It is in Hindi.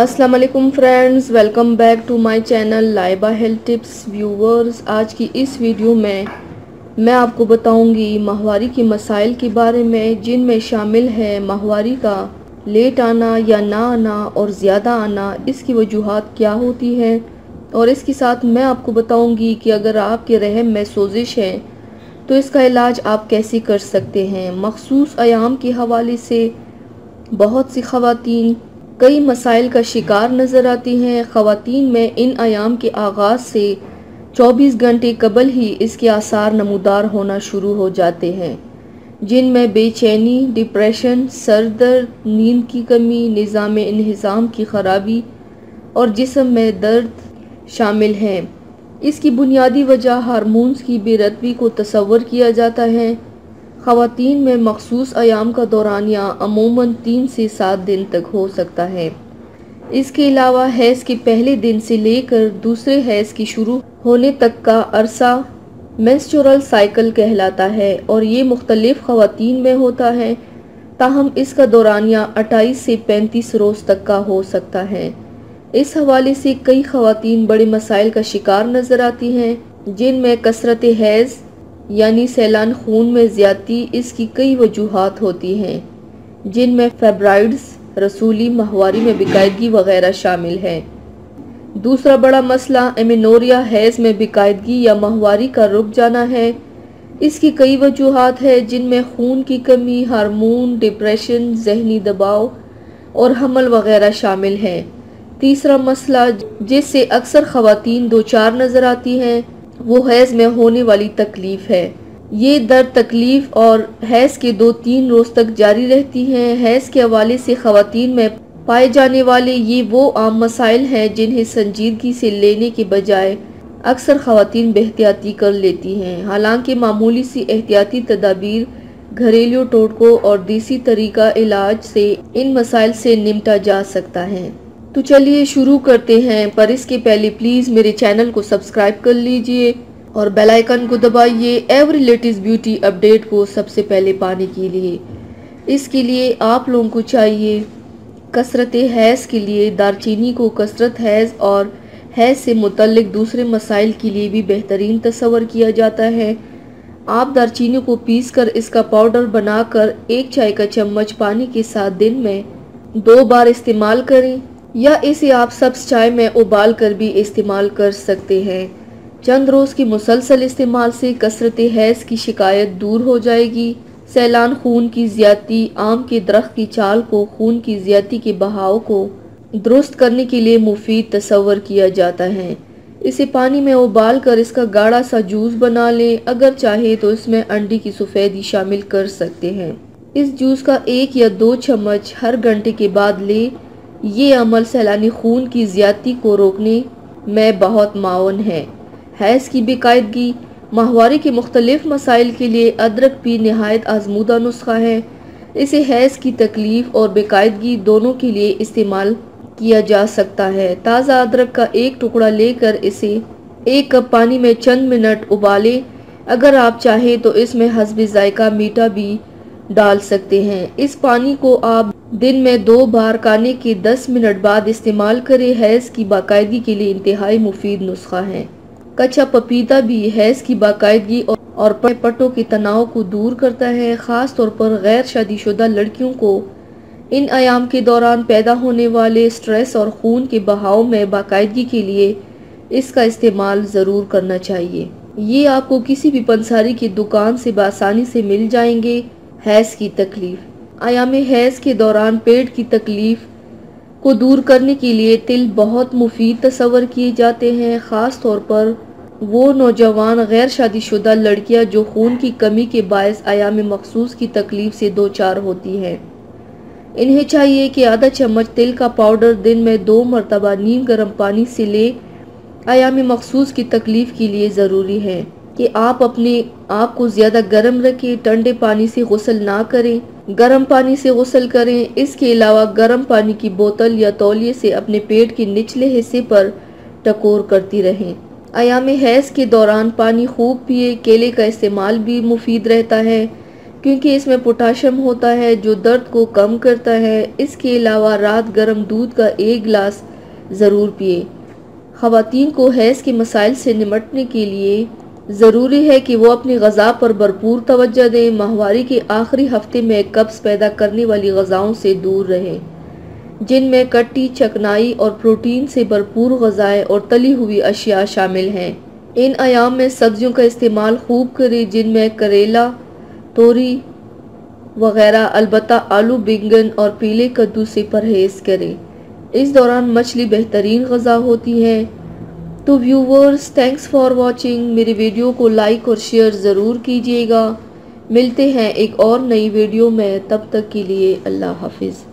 अस्सलाम वालेकुम friends, welcome back to my channel Laiba health tips. Viewers, आज की इस वीडियो में मैं आपको बताऊंगी माहवारी के मसाइल के बारे में, जिनमें शामिल है माहवारी का लेट आना या ना आना और ज़्यादा आना, इसकी वजूहात क्या होती हैं। और इसके साथ मैं आपको बताऊंगी कि अगर आपके रहम में सोजिश है तो इसका इलाज आप कैसे कर सकते हैं। मखसूस अयाम के हवाले से बहुत सी ख़वातीन कई मसाइल का शिकार नज़र आती हैं। ख़वातीन में इन अयाम के आगाज़ से 24 घंटे कबल ही इसके आसार नमूदार होना शुरू हो जाते हैं, जिनमें बेचैनी, डिप्रेशन, सर दर्द, नींद की कमी, निज़ाम इंहिज़ाम की ख़राबी और जिस्म में दर्द शामिल हैं। इसकी बुनियादी वजह हार्मोन्स की बेरतबी को तसव्वुर किया जाता है। ख़वातीन में मखसूस अयाम का दौरानिया अमूमन 3 से 7 दिन तक हो सकता है। इसके अलावा हैज़ के पहले दिन से लेकर दूसरे हैज़ की शुरू होने तक का अरसा मेंस्ट्रुअल साइकिल कहलाता है और ये मुख्तलिफ ख़वातीन में होता है। ताहम इसका दौरानिया 28 से 35 रोज़ तक का हो सकता है। इस हवाले से कई ख़वातीन बड़े मसाइल का शिकार नज़र आती हैं, जिनमें कसरत हैज़ यानी सैलान खून में ज़्यादती, इसकी कई वजूहात होती हैं, जिनमें फेब्राइड्स, रसूली, माहवारी में बेकायदगी वगैरह शामिल हैं। दूसरा बड़ा मसला एमेनोरिया, हैज़ में बेकायदगी या माहवारी का रुक जाना है। इसकी कई वजूहात है, जिनमें खून की कमी, हार्मोन, डिप्रेशन, जहनी दबाव और हमल वगैरह शामिल हैं। तीसरा मसला जिससे अक्सर ख़वातीन दो चार नज़र आती हैं, वो हैज़ में होने वाली तकलीफ़ है। ये दर्द, तकलीफ़ और हैज़ के 2-3 रोज़ तक जारी रहती हैं। हैज़ के हवाले से ख़वातीन में पाए जाने वाले ये वो आम मसाइल हैं जिन्हें संजीदगी से लेने के बजाय अक्सर ख़वातीन बेहतियाती कर लेती हैं। हालांकि मामूली सी एहतियाती तदाबीर, घरेलू टोटकों और देसी तरीका इलाज से इन मसाइल से निपटा जा सकता है। तो चलिए शुरू करते हैं, पर इसके पहले प्लीज़ मेरे चैनल को सब्सक्राइब कर लीजिए और बेल आइकन को दबाइए एवरी लेटेस्ट ब्यूटी अपडेट को सबसे पहले पाने के लिए। इसके लिए आप लोगों को चाहिए कसरत हैज़ के लिए दारचीनी को कसरत हैज़ और हैज़ से मुतल्लिक दूसरे मसाइल के लिए भी बेहतरीन तस्वर किया जाता है। आप दारचीनी को पीसकर इसका पाउडर बनाकर 1 चाय का चम्मच पानी के साथ दिन में 2 बार इस्तेमाल करें, या इसे आप सब्ज़ चाय में उबाल कर भी इस्तेमाल कर सकते हैं। चंद रोज़ की मुसलसल इस्तेमाल से कसरत हैज़ की शिकायत दूर हो जाएगी। सैलान खून की ज़्यादती, आम के दरख्त की चाल को खून की ज़्यादती के बहाव को दुरुस्त करने के लिए मुफीद तस्वर किया जाता है। इसे पानी में उबाल कर इसका गाढ़ा सा जूस बना लें। अगर चाहे तो इसमें अंडे की सफ़ेदी शामिल कर सकते हैं। इस जूस का 1 या 2 चम्मच हर घंटे के बाद लें। ये अमल सैलानी खून की ज़्यादती को रोकने में बहुत मावन है। हैज़ की बेकायदगी, माहवारी के मुख्तलिफ मसाइल के लिए अदरक भी नहायत आजमूदा नुस्खा है। इसे हैज़ की तकलीफ़ और बेकायदगी दोनों के लिए इस्तेमाल किया जा सकता है। ताज़ा अदरक का 1 टुकड़ा लेकर इसे 1 कप पानी में चंद मिनट उबालें। अगर आप चाहें तो इसमें हस्बे जायका मीठा भी डाल सकते हैं। इस पानी को आप दिन में 2 बार खाने के 10 मिनट बाद इस्तेमाल करें। हैज़ की बाकायदगी के लिए इंतहाई मुफीद नुस्खा है। कच्चा पपीता भी हैज़ की बाकायदगी और पटों के तनाव को दूर करता है। ख़ास तौर पर गैर शादीशुदा लड़कियों को इन अयाम के दौरान पैदा होने वाले स्ट्रेस और खून के बहाव में बाकायदगी के लिए इसका इस्तेमाल ज़रूर करना चाहिए। ये आपको किसी भी पंसारी की दुकान से बआसानी से मिल जाएंगे। हैज़ की तकलीफ़, अयाम हैज़ के दौरान पेट की तकलीफ़ को दूर करने के लिए तिल बहुत मुफीद तस्वर किए जाते हैं। ख़ास तौर पर वो नौजवान गैर शादीशुदा लड़कियां जो खून की कमी के बायस अयाम मखसूस की तकलीफ़ से 2-4 होती हैं। इन्हें चाहिए कि आधा चम्मच तिल का पाउडर दिन में 2 मरतबा नीम गर्म पानी से ले। अयाम मखसूस की तकलीफ़ के लिए ज़रूरी है कि आप अपने आप को ज़्यादा गर्म रखें। ठंडे पानी से गुस्ल ना करें, गर्म पानी से गुस्ल करें। इसके अलावा गर्म पानी की बोतल या तौलिए से अपने पेट के निचले हिस्से पर टकोर करती रहें। अयाम हैज़ के दौरान पानी खूब पिए। केले का इस्तेमाल भी मुफीद रहता है। क्योंकि इसमें पोटाशियम होता है जो दर्द को कम करता है। इसके अलावा रात गर्म दूध का 1 गिलास ज़रूर पिए। ख़वातीन को हैज़ के मसाइल से निपटने के लिए ज़रूरी है कि वो अपनी ग़ज़ा पर भरपूर तवज्जो दें। माहवारी के आखिरी हफ्ते में कब्ज़ पैदा करने वाली ग़ज़ाओं से दूर रहें, जिनमें कट्टी, चकनाई और प्रोटीन से भरपूर ग़ज़ाएँ और तली हुई अशिया शामिल हैं। इन अयाम में सब्जियों का इस्तेमाल खूब करें, जिनमें करेला, तोरी वगैरह। अलबत्ता आलू, बैंगन और पीले कद्दू से परहेज़ करें। इस दौरान मछली बेहतरीन ग़ज़ा होती है। तो व्यूवर्स, थैंक्स फॉर वॉचिंग। मेरी वीडियो को लाइक और शेयर ज़रूर कीजिएगा। मिलते हैं एक और नई वीडियो में, तब तक के लिए अल्लाह हाफिज़।